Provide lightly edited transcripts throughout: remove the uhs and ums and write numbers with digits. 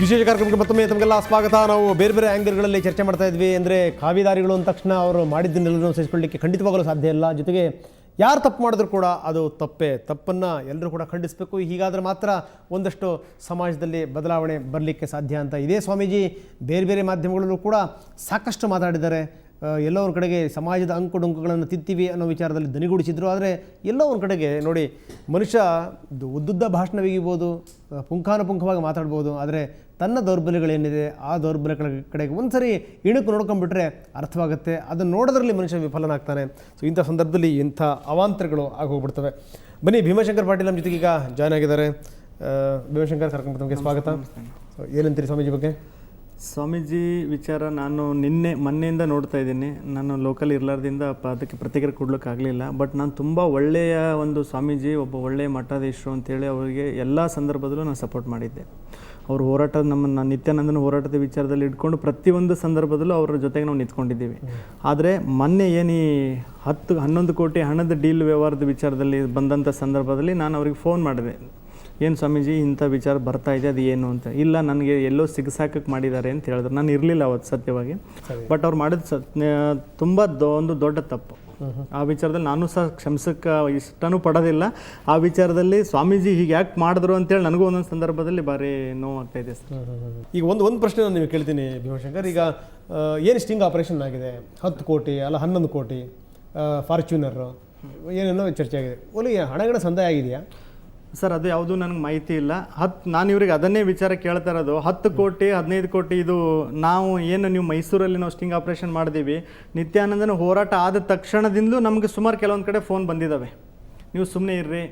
ವಿಶೇಷ ಕಾರ್ಯಕ್ರಮಕ್ಕೆ ಮತ್ತೊಮ್ಮೆ ತಮಗೆಲ್ಲ ಸ್ವಾಗತ. ನಾವು ಬೇರೆ ಬೇರೆ ಆ್ಯಂಗಲ್ಗಳಲ್ಲಿ ಚರ್ಚೆ ಮಾಡ್ತಾ ಇದ್ವಿ. ಅಂದರೆ ಕಾವಿದಾರಿಗಳು ಅಂದ ತಕ್ಷಣ ಅವರು ಮಾಡಿದ್ದನ್ನೆಲ್ಲರೂ ಸಹಿಸಿಕೊಳ್ಳಲಿಕ್ಕೆ ಖಂಡಿತವಾಗಲೂ ಸಾಧ್ಯ ಇಲ್ಲ. ಜೊತೆಗೆ ಯಾರು ತಪ್ಪು ಮಾಡಿದ್ರು ಕೂಡ ಅದು ತಪ್ಪನ್ನು ಎಲ್ಲರೂ ಕೂಡ ಖಂಡಿಸಬೇಕು. ಹೀಗಾದರೆ ಮಾತ್ರ ಒಂದಷ್ಟು ಸಮಾಜದಲ್ಲಿ ಬದಲಾವಣೆ ಬರಲಿಕ್ಕೆ ಸಾಧ್ಯ ಅಂತ ಇದೇ ಸ್ವಾಮೀಜಿ ಬೇರೆ ಬೇರೆ ಮಾಧ್ಯಮಗಳಲ್ಲೂ ಕೂಡ ಸಾಕಷ್ಟು ಮಾತಾಡಿದ್ದಾರೆ. ಎಲ್ಲೋ ಒಂದು ಕಡೆಗೆ ಸಮಾಜದ ಅಂಕುಡೊಂಕುಗಳನ್ನು ತಿಂತೀವಿ ಅನ್ನೋ ವಿಚಾರದಲ್ಲಿ ದನಿಗೂಡಿಸಿದ್ರು. ಆದರೆ ಎಲ್ಲೋ ಒಂದು ಕಡೆಗೆ ನೋಡಿ, ಮನುಷ್ಯ ಉದ್ದುದ್ದ ಭಾಷಣ ಬಿಗಿಬೋದು, ಪುಂಖಾನುಪುಂಖವಾಗಿ ಮಾತಾಡ್ಬೋದು. ಆದರೆ ತನ್ನ ದೌರ್ಬಲ್ಯಗಳೇನಿದೆ ಆ ದೌರ್ಬಲ್ಯಗಳ ಕಡೆಗೆ ಒಂದು ಸರಿ ಇಣುಕು ನೋಡ್ಕೊಂಡ್ಬಿಟ್ರೆ ಅರ್ಥವಾಗುತ್ತೆ. ಅದನ್ನು ನೋಡೋದ್ರಲ್ಲಿ ಮನುಷ್ಯ ವಿಫಲನಾಗ್ತಾನೆ. ಸೊ ಇಂಥ ಸಂದರ್ಭದಲ್ಲಿ ಇಂಥ ಅವಾಂತರಗಳು ಆಗೋಗ್ಬಿಡ್ತವೆ. ಬನ್ನಿ, ಭೀಮಾಶಂಕರ್ ಪಾಟೀಲ್ ನಮ್ಮ ಜೊತೆಗೆ ಈಗ ಜಾಯ್ನ್ ಆಗಿದ್ದಾರೆ. ಭೀಮಾಶಂಕರ್, ಕರ್ಕೊಂಡು ತಮಗೆ ಸ್ವಾಗತ. ಏನಂತೀರಿ ಸ್ವಾಮೀಜಿ ಬಗ್ಗೆ? ಸ್ವಾಮೀಜಿ ವಿಚಾರ ನಾನು ಮೊನ್ನೆಯಿಂದ ನೋಡ್ತಾ ಇದ್ದೀನಿ. ನಾನು ಲೋಕಲ್ ಇರಲಾರ್ದಿಂದ ಅದಕ್ಕೆ ಪ್ರತಿಕ್ರಿಯೆ ಕೊಡ್ಲಿಕ್ಕಾಗಲಿಲ್ಲ. ಬಟ್ ನಾನು ತುಂಬ ಒಳ್ಳೆಯ ಒಂದು ಸ್ವಾಮೀಜಿ, ಒಬ್ಬ ಒಳ್ಳೆಯ ಮಠಾಧೀಶರು ಅಂತೇಳಿ ಅವರಿಗೆ ಎಲ್ಲ ಸಂದರ್ಭದಲ್ಲೂ ನಾನು ಸಪೋರ್ಟ್ ಮಾಡಿದ್ದೆ. ಅವ್ರ ಹೋರಾಟ, ನಮ್ಮನ್ನು ನಿತ್ಯಾನಂದನ ಹೋರಾಟದ ವಿಚಾರದಲ್ಲಿ ಇಟ್ಕೊಂಡು ಪ್ರತಿಯೊಂದು ಸಂದರ್ಭದಲ್ಲೂ ಅವರ ಜೊತೆಗೆ ನಾವು ನಿಂತ್ಕೊಂಡಿದ್ದೀವಿ. ಆದರೆ ಮೊನ್ನೆ ಏನು 10-11 ಕೋಟಿ ಹಣದ ಡೀಲ್ ವ್ಯವಹಾರದ ವಿಚಾರದಲ್ಲಿ ಬಂದಂಥ ಸಂದರ್ಭದಲ್ಲಿ ನಾನು ಅವ್ರಿಗೆ ಫೋನ್ ಮಾಡಿದೆ. ಏನು ಸ್ವಾಮೀಜಿ ಇಂಥ ವಿಚಾರ ಬರ್ತಾ ಇದೆ, ಅದು ಏನು ಅಂತ. ಇಲ್ಲ, ನನಗೆ ಎಲ್ಲೋ ಸಿಗಸಾಕಕ್ಕೆ ಮಾಡಿದ್ದಾರೆ ಅಂತ ಹೇಳಿದ್ರು. ನಾನು ಇರಲಿಲ್ಲ ಅವತ್ತು ಸತ್ಯವಾಗಿ. ಬಟ್ ಅವ್ರು ಮಾಡಿದ ತುಂಬ ಒಂದು ದೊಡ್ಡ ತಪ್ಪು. ಆ ವಿಚಾರದಲ್ಲಿ ನಾನು ಸಹ ಕ್ಷಮಿಸಕ್ಕೆ ಇಷ್ಟನೂ ಪಡೋದಿಲ್ಲ. ಆ ವಿಚಾರದಲ್ಲಿ ಸ್ವಾಮೀಜಿ ಹೀಗೆ ಯಾಕೆ ಮಾಡಿದ್ರು ಅಂತೇಳಿ ನನಗೂ ಒಂದೊಂದು ಸಂದರ್ಭದಲ್ಲಿ ಭಾರಿ ನೋವಾಗ್ತಾ ಇದೆ ಸರ್. ಈಗ ಒಂದು ಪ್ರಶ್ನೆ ನಾನು ನೀವು ಕೇಳ್ತೀನಿ ಭೀಮಾಶಂಕರ್. ಈಗ ಏನು ಸ್ಟಿಂಗ್ ಆಪರೇಷನ್ ಆಗಿದೆ, 10 ಕೋಟಿ ಅಲ್ಲ 11 ಕೋಟಿ ಫಾರ್ಚೂನರು ಏನೇನೋ ಚರ್ಚೆ ಆಗಿದೆ. ಒಳ್ಳೆ ಹಣಗಳ ಸಂದಾಯ ಆಗಿದೆಯಾ ಸರ್? ಅದು ಯಾವುದೂ ನನಗೆ ಮಾಹಿತಿ ಇಲ್ಲ. ನಾನು ಇವ್ರಿಗೆ ಅದನ್ನೇ ವಿಚಾರ ಕೇಳ್ತಾ ಇರೋದು. 10 ಕೋಟಿ 15 ಕೋಟಿ ಇದು ನಾವು ಏನು, ನೀವು ಮೈಸೂರಲ್ಲಿ ನಾವು ಸ್ಟಿಂಗ್ ಆಪ್ರೇಷನ್ ಮಾಡಿದ್ದೀವಿ, ನಿತ್ಯಾನಂದನ ಹೋರಾಟ ಆದ ತಕ್ಷಣದಿಂದಲೂ ನಮಗೆ ಸುಮಾರು ಕೆಲವೊಂದು ಕಡೆ ಫೋನ್ ಬಂದಿದ್ದಾವೆ. ನೀವು ಸುಮ್ಮನೆ ಇರ್ರಿ,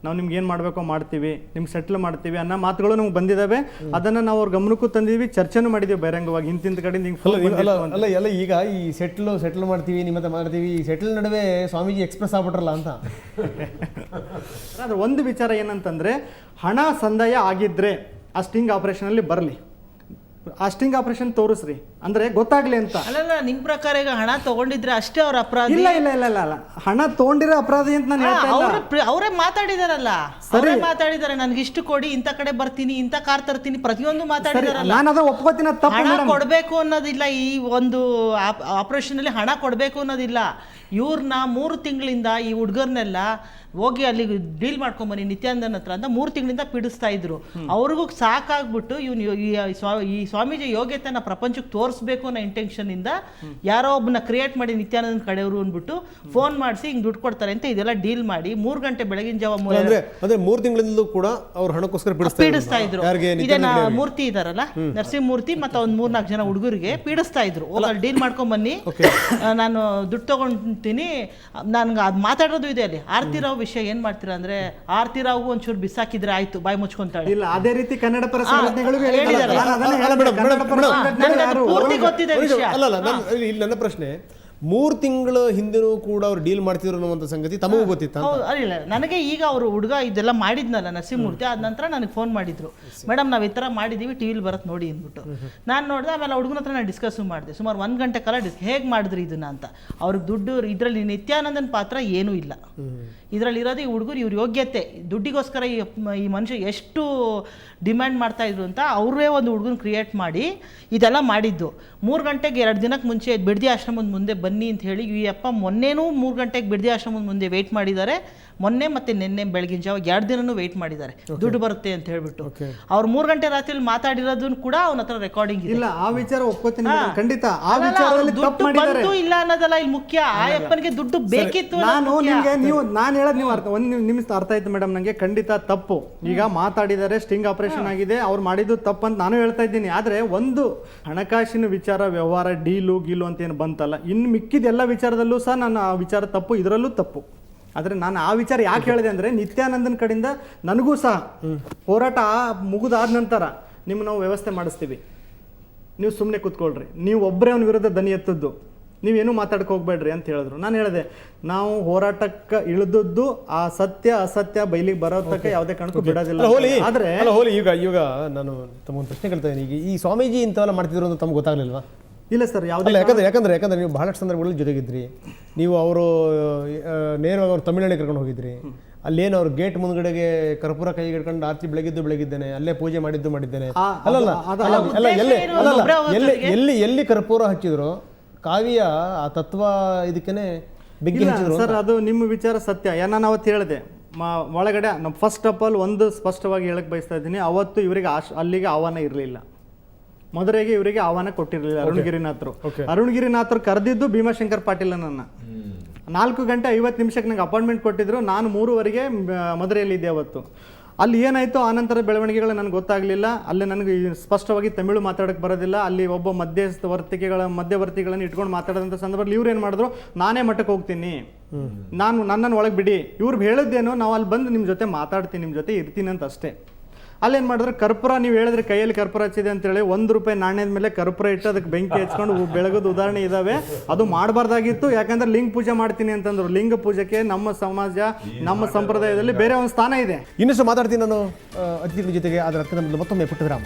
ನಾವು ನಿಮ್ಗೆ ಏನು ಮಾಡಬೇಕೋ ಮಾಡ್ತೀವಿ, ನಿಮ್ಗೆ ಸೆಟ್ಲ್ ಮಾಡ್ತೀವಿ ಅನ್ನೋ ಮಾತುಗಳು ನಮ್ಗೆ ಬಂದಿದ್ದಾವೆ. ಅದನ್ನು ನಾವು ಅವ್ರ ಗಮನಕ್ಕೂ ತಂದಿದ್ದೀವಿ, ಚರ್ಚೆನೂ ಮಾಡಿದ್ದೀವಿ ಬಹಿರಂಗವಾಗಿ. ಇಂತಿಂತ ಕಡೆಯಿಂದ ಅಲ್ಲ ಎಲ್ಲ ಈಗ ಈ ಸೆಟ್ಲ್ ಮಾಡ್ತೀವಿ, ನಿಮ್ಮ ಹತ್ರ ಮಾಡ್ತೀವಿ, ಈ ಸೆಟ್ಲ್ ನಡುವೆ ಸ್ವಾಮೀಜಿ ಎಕ್ಸ್ಪ್ರೆಸ್ ಆಗ್ಬಿಟ್ರಲ್ಲ ಅಂತ. ಅದು ಒಂದು ವಿಚಾರ ಏನಂತಂದರೆ, ಹಣ ಸಂದಾಯ ಆಗಿದ್ದರೆ ಆ ಸ್ಟಿಂಗ್ ಆಪ್ರೇಷನಲ್ಲಿ ಬರಲಿ, ಆ ಸ್ಟಿಂಗ್ ಆಪರೇಷನ್ ತೋರಿಸ್ರಿ, ಅಂದ್ರೆ ಗೊತ್ತಾಗ್ಲಿ ಅಂತ. ಅಲ್ಲ, ನಿಮ್ ಪ್ರಕಾರ ಈಗ ಹಣ ತಗೊಂಡಿದ್ರೆ ಅಷ್ಟೇ ಅವ್ರ ಅಪರಾಧ? ಇಲ್ಲ ಇಲ್ಲ ಇಲ್ಲ ಇಲ್ಲ, ಹಣ ತಗೊಂಡಿರೋ ಅಪರಾಧಿ ಅಂತ ನಾನು ಹೇಳ್ತಾ ಇಲ್ಲ. ಅವರೇ ಮಾತಾಡಿದಾರಲ್ಲ, ಅವರೇ ಮಾತಾಡಿದಾರೆ. ನನ್ಗೆ ಇಷ್ಟು ಕೊಡಿ, ಇಂಥ ಕಡೆ ಬರ್ತೀನಿ, ಇಂಥ ಕಾರ್ ತರ್ತೀನಿ, ಪ್ರತಿಯೊಂದು ಮಾತಾಡಿದಾರಲ್ಲ. ನಾನು ಅದ ಒಪ್ಕೋತೀನಿ. ಹಣ ಕೊಡ್ಬೇಕು ಅನ್ನೋದಿಲ್ಲ, ಈ ಒಂದು ಆಪರೇಷನ್ ಅಲ್ಲಿ ಹಣ ಕೊಡ್ಬೇಕು ಅನ್ನೋದಿಲ್ಲ. ಇವ್ರನ್ನ 3 ತಿಂಗಳಿಂದ ಈ ಹುಡುಗರ್ನೆಲ್ಲ ಹೋಗಿ ಅಲ್ಲಿ ಡೀಲ್ ಮಾಡ್ಕೊಂಬನ್ನಿ ನಿತ್ಯಾನಂದನ ಹತ್ರ ಅಂತ 3 ತಿಂಗಳಿಂದ ಪೀಡಿಸ್ತಾ ಇದ್ರು. ಅವ್ರಿಗೂ ಸಾಕಾಗ್ಬಿಟ್ಟು ಇವನು ಈ ಸ್ವಾಮೀಜಿ ಯೋಗ್ಯತೆನ ಪ್ರಪಂಚಕ್ಕೆ ತೋರಿಸ್ಬೇಕು ಅನ್ನೋ ಇಂಟೆನ್ಷನ್ ಇಂದ ಯಾರೋ ಒಬ್ಬನ ಕ್ರಿಯೇಟ್ ಮಾಡಿ ನಿತ್ಯಾನಂದನ ಕಡೆಯವರು ಅಂದ್ಬಿಟ್ಟು ಫೋನ್ ಮಾಡಿಸಿ ಹಿಂಗ್ ದುಡ್ಡು ಕೊಡ್ತಾರೆ ಅಂತ ಇದೆಲ್ಲ ಡೀಲ್ ಮಾಡಿ 3 ಗಂಟೆ ಬೆಳಗಿನ ಜಾವ 3 ತಿಂಗಳಿಂದಲೂ ಕೂಡ ಅವ್ರ ಹಣಕ್ಕೋಸ್ಕರ ಪೀಡಿಸ್ತಾ ಇದ್ರು. ಇದೇನ ಮೂರ್ತಿ ಇದಾರಲ್ಲ, ನರಸಿಂಹಮೂರ್ತಿ ಮತ್ತೆ ಒಂದ್ 3-4 ಜನ ಹುಡುಗರಿಗೆ ಪೀಡಿಸ್ತಾ ಇದ್ರು. ಅಲ್ಲಿ ಡೀಲ್ ಮಾಡ್ಕೊಂಡ್ ಬನ್ನಿ, ನಾನು ದುಡ್ಡು ತಗೊಂತೀನಿ, ನನ್ಗೆ ಅದು ಮಾತಾಡೋದು ಇದೆ. ಅಲ್ಲಿ ಆರ್ತಿರಾವ್ ವಿಷಯ ಏನ್ ಮಾಡ್ತೀರಾ ಅಂದ್ರೆ, ಆರ್ತಿರಾವ್ ಒಂಚೂರು ಬಿಸಾಕಿದ್ರೆ ಆಯ್ತು, ಬಾಯಿ ಮುಚ್ಕೊಂತಾಳೆ. ಇಲ್ಲ, ಅದೇ ರೀತಿ ಕನ್ನಡ ಪರ ಸಂಘಟನೆಗಳು ಗೊತ್ತಿದೆ ವಿಷಯ. ನನ್ನ ಪ್ರಶ್ನೆ, 3 ತಿಂಗಳ ಹಿಂದೆನೂ ಕೂಡ ಅವ್ರು ಡೀಲ್ ಮಾಡ್ತಿದ್ರು ಅನ್ನುವಂಥ ಸಂಗತಿ ತಮಗೂ ಗೊತ್ತಿತ್ತ? ಇಲ್ಲ, ನನಗೆ ಈಗ ಅವರು ಹುಡುಗ ಇದೆಲ್ಲ ಮಾಡಿದ್ನಲ್ಲ ನರಸಿಂಹಮೂರ್ತಿ, ಆದ ನಂತರ ನನಗೆ ಫೋನ್ ಮಾಡಿದ್ರು, ಮೇಡಮ್ ನಾವು ಈ ಥರ ಮಾಡಿದ್ದೀವಿ, ಟಿವಿಲಿ ಬರತ್ತೆ ನೋಡಿ ಅಂದ್ಬಿಟ್ಟು. ನಾನು ನೋಡಿದೆ. ಆಮೇಲೆ ಹುಡುಗನ ಹತ್ರ ನಾನು ಡಿಸ್ಕಸ್ಸು ಮಾಡಿದೆ ಸುಮಾರು 1 ಗಂಟೆ ಕಾಲ. ಹೇಗೆ ಮಾಡಿದ್ರಿ ಇದನ್ನ ಅಂತ. ಅವ್ರಿಗೆ ದುಡ್ಡು, ಇದರಲ್ಲಿ ನಿತ್ಯಾನಂದನ ಪಾತ್ರ ಏನೂ ಇಲ್ಲ. ಇದರಲ್ಲಿ ಇರೋದು ಈ ಹುಡುಗರು, ಇವ್ರ ಯೋಗ್ಯತೆ, ದುಡ್ಡಿಗೋಸ್ಕರ ಈ ಮನುಷ್ಯ ಎಷ್ಟು ಡಿಮ್ಯಾಂಡ್ ಮಾಡ್ತಾ ಇದ್ರು ಅಂತ ಅವರೇ ಒಂದು ಹುಡುಗನ ಕ್ರಿಯೇಟ್ ಮಾಡಿ ಇದೆಲ್ಲ ಮಾಡಿದ್ದು. 3 ಗಂಟೆಗೆ 2 ದಿನಕ್ಕೆ ಮುಂಚೆ ಬಿಡದಿ ಆಶ್ರಮದ ಮುಂದೆ ಬನ್ನಿ ಅಂತ ಹೇಳಿ ಈ ಅಪ್ಪ ಮೊನ್ನೆನೂ 3 ಗಂಟೆಗೆ ಬಿಡದಿ ಆಶ್ರಮದ ಮುಂದೆ ವೆಯ್ಟ್ ಮಾಡಿದ್ದಾರೆ. ಮೊನ್ನೆ ಮತ್ತೆ ನಿನ್ನೆ ಬೆಳಗಿನ ಜಾವ 2 ದಿನನೂ ವೆಯ್ಟ್ ಮಾಡಿದ್ದಾರೆ, ದುಡ್ಡು ಬರುತ್ತೆ ಅಂತ ಹೇಳ್ಬಿಟ್ಟು. ಅವ್ರು 3 ಗಂಟೆ ರಾತ್ರಿ ಮಾತಾಡಿರೋದನ್ನು ಕೂಡ ಅವನ ಹತ್ರ ರೆಕಾರ್ಡಿಂಗ್ ಇಲ್ಲ. ಆ ವಿಚಾರ ಒಪ್ಕೋತೀನಿ ಖಂಡಿತ. ಆ ವಿಚಾರದಲ್ಲಿ ತಪ್ಪು ಮಾಡಿದ್ದಾರೆ, ಬಂತು ಇಲ್ಲ ಅನ್ನೋದಲ್ಲ ಇಲ್ಲಿ ಮುಖ್ಯ. ಆ ಅಪ್ಪನಿಗೆ ದುಡ್ಡು ಬೇಕಿತ್ತು. ನಾನು ಹೇಳೋದು ನೀವು ಒಂದು ನಿಮಿಷ ಅರ್ಥ ಆಯ್ತು ಮೇಡಮ್ ನನಗೆ. ಖಂಡಿತ ತಪ್ಪು. ಈಗ ಮಾತಾಡಿದ್ದಾರೆ, ಸ್ಟಿಂಗ್ ಆಪರೇಷನ್ ಆಗಿದೆ, ಅವ್ರು ಮಾಡಿದ್ದು ತಪ್ಪು ಅಂತ ನಾನು ಹೇಳ್ತಾ ಇದ್ದೀನಿ. ಆದರೆ ಒಂದು ಹಣಕಾಸಿನ ವಿಚಾರ, ವ್ಯವಹಾರ, ಡೀಲು ಗೀಲು ಅಂತ ಏನು ಬಂತಲ್ಲ, ಇನ್ನು ಮಿಕ್ಕಿದ ಎಲ್ಲ ವಿಚಾರದಲ್ಲೂ ಸಹ ನಾನು ಆ ವಿಚಾರ ತಪ್ಪು, ಇದರಲ್ಲೂ ತಪ್ಪು. ಆದರೆ ನಾನು ಆ ವಿಚಾರ ಯಾಕೆ ಹೇಳಿದೆ ಅಂದರೆ, ನಿತ್ಯಾನಂದನ ಕಡೆಯಿಂದ ನನಗೂ ಸಹ ಹೋರಾಟ ಮುಗಿದಾದ ನಂತರ ನಿಮ್ಗೆ ನಾವು ವ್ಯವಸ್ಥೆ ಮಾಡಿಸ್ತೀವಿ, ನೀವು ಸುಮ್ಮನೆ ಕೂತ್ಕೊಳ್ರಿ, ನೀವು ಒಬ್ಬರೇ ಅವನ ವಿರುದ್ಧ ದನಿ ಎತ್ತದ್ದು, ನೀವೇನು ಮಾತಾಡಕ್ಕೆ ಹೋಗ್ಬೇಡ್ರಿ ಅಂತ ಹೇಳಿದ್ರು. ನಾನು ಹೇಳಿದೆ, ನಾವು ಹೋರಾಟಕ್ಕೆ ಇಳಿದದ್ದು ಆ ಸತ್ಯ ಅಸತ್ಯ ಬಯಲಿಗೆ ಬರೋದಕ್ಕೆ ಯಾವುದೇ ಕಾರಣಕ್ಕೂ ಬಿಡೋದಿಲ್ಲ. ಆದರೆ ಈಗ ನಾನು ತಮ್ಮ ಪ್ರಶ್ನೆ ಕೇಳ್ತಾ ಇದ್ದೀನಿ. ಈ ಸ್ವಾಮೀಜಿ ಇಂಥವೆಲ್ಲ ಮಾಡ್ತಿದ್ರು ಅಂತ ತಮ್ಗೆ ಗೊತ್ತಾಗಲಿಲ್ವಾ? ಇಲ್ಲ ಸರ್, ಯಾವುದೇ ಯಾಕಂದ್ರೆ ನೀವು ಬಹಳಷ್ಟು ಸಂದರ್ಭಗಳಲ್ಲಿ ಜೊತೆಗಿದ್ರಿ. ನೀವು ಅವರು ನೇರವಾಗಿ ಅವ್ರು ತಮಿಳ್ನಾಡಿಗೆ ಕರ್ಕೊಂಡು ಹೋಗಿದ್ರಿ. ಅಲ್ಲೇನು ಅವ್ರು ಗೇಟ್ ಮುಂದ್ಗಡೆಗೆ ಕರ್ಪೂರ ಕೈಗೆ ಹಿಡ್ಕೊಂಡು ಆರ್ತಿ ಬೆಳಗಿದ್ದೇನೆ, ಅಲ್ಲೇ ಪೂಜೆ ಮಾಡಿದ್ದೇನೆ. ಎಲ್ಲಿ ಕರ್ಪೂರ ಹಚ್ಚಿದ್ರು ಕಾವ್ಯ ಆ ತತ್ವ ಇದಕ್ಕೇನೆ ಬೆಂಕಿ ಹಚ್ಚಿದ್ರು ಸರ್. ಅದು ನಿಮ್ಮ ವಿಚಾರ ಸತ್ಯ. ನಾನು ಅವತ್ತು ಹೇಳಿದೆ ಒಳಗಡೆ ನಾವು ಫಸ್ಟ್ ಆಫ್ ಆಲ್ ಒಂದು ಸ್ಪಷ್ಟವಾಗಿ ಹೇಳಕ್ ಬಯಸ್ತಾ ಇದ್ದೀನಿ, ಅವತ್ತು ಇವರಿಗೆ ಅಲ್ಲಿಗೆ ಆಹ್ವಾನ ಇರಲಿಲ್ಲ. ಮದುರೆಗೆ ಇವರಿಗೆ ಆಹ್ವಾನ ಕೊಟ್ಟಿರಲಿಲ್ಲ ಅರುಣಗಿರಿನಾಥರು. ಅರುಣಗಿರಿನಾಥರು ಕರೆದಿದ್ದು ಭೀಮಾಶಂಕರ್ ಪಾಟೀಲ್ ನನ್ನ 4:50 ನಂಗೆ ಅಪಾಯಿಂಟ್ಮೆಂಟ್ ಕೊಟ್ಟಿದ್ರು. ನಾನು 3:15 ಮದುರೆಯಲ್ಲಿದ್ದೆ ಅವತ್ತು. ಅಲ್ಲಿ ಏನಾಯಿತು ಆನಂತರ ಬೆಳವಣಿಗೆಗಳು ನನಗೆ ಗೊತ್ತಾಗಲಿಲ್ಲ. ಅಲ್ಲಿ ನನಗೆ ಸ್ಪಷ್ಟವಾಗಿ ತಮಿಳು ಮಾತಾಡೋಕ್ಕೆ ಬರೋದಿಲ್ಲ. ಅಲ್ಲಿ ಒಬ್ಬ ಮಧ್ಯವರ್ತಿಗಳನ್ನು ಇಟ್ಕೊಂಡು ಮಾತಾಡೋದಂಥ ಸಂದರ್ಭದಲ್ಲಿ ಇವ್ರು ಏನು ಮಾಡಿದ್ರು, ನಾನೇ ಮಠಕ್ಕೆ ಹೋಗ್ತೀನಿ, ನನ್ನನ್ನು ಒಳಗೆ ಬಿಡಿ. ಇವ್ರು ಹೇಳಿದ್ದೇನು, ನಾವು ಅಲ್ಲಿ ಬಂದು ನಿಮ್ಮ ಜೊತೆ ಮಾತಾಡ್ತೀನಿ, ನಿಮ್ಮ ಜೊತೆ ಇರ್ತೀನಿ ಅಂತ ಅಷ್ಟೇ. ಅಲ್ಲೇನು ಮಾಡಿದ್ರೆ ಕರ್ಪೂರ, ನೀವು ಹೇಳಿದ್ರೆ ಕೈಯಲ್ಲಿ ಕರ್ಪೂರ ಹಚ್ಚಿದೆ ಅಂತೇಳಿ ₹1 ನಾಣ್ಯದ ಮೇಲೆ ಕರ್ಪೂರ ಇಟ್ಟು ಅದಕ್ಕೆ ಬೆಂಕಿ ಹಚ್ಕೊಂಡು ಬೆಳಗೋದು ಉದಾಹರಣೆ ಇದ್ದಾವೆ. ಅದು ಮಾಡಬಾರ್ದಾಗಿತ್ತು. ಯಾಕಂದ್ರೆ ಲಿಂಗ ಪೂಜೆ ಮಾಡ್ತೀನಿ ಅಂತಂದ್ರು. ಲಿಂಗ ಪೂಜೆಗೆ ನಮ್ಮ ಸಮಾಜ, ನಮ್ಮ ಸಂಪ್ರದಾಯದಲ್ಲಿ ಬೇರೆ ಒಂದು ಸ್ಥಾನ ಇದೆ. ಇನ್ನಷ್ಟು ಮಾತಾಡ್ತೀನಿ ನಾನು ಅತಿಥಿಗಳ ಜೊತೆಗೆ. ಅದರ ಮತ್ತೊಮ್ಮೆ ಪುಟ್ಟ ವಿರಾಮ.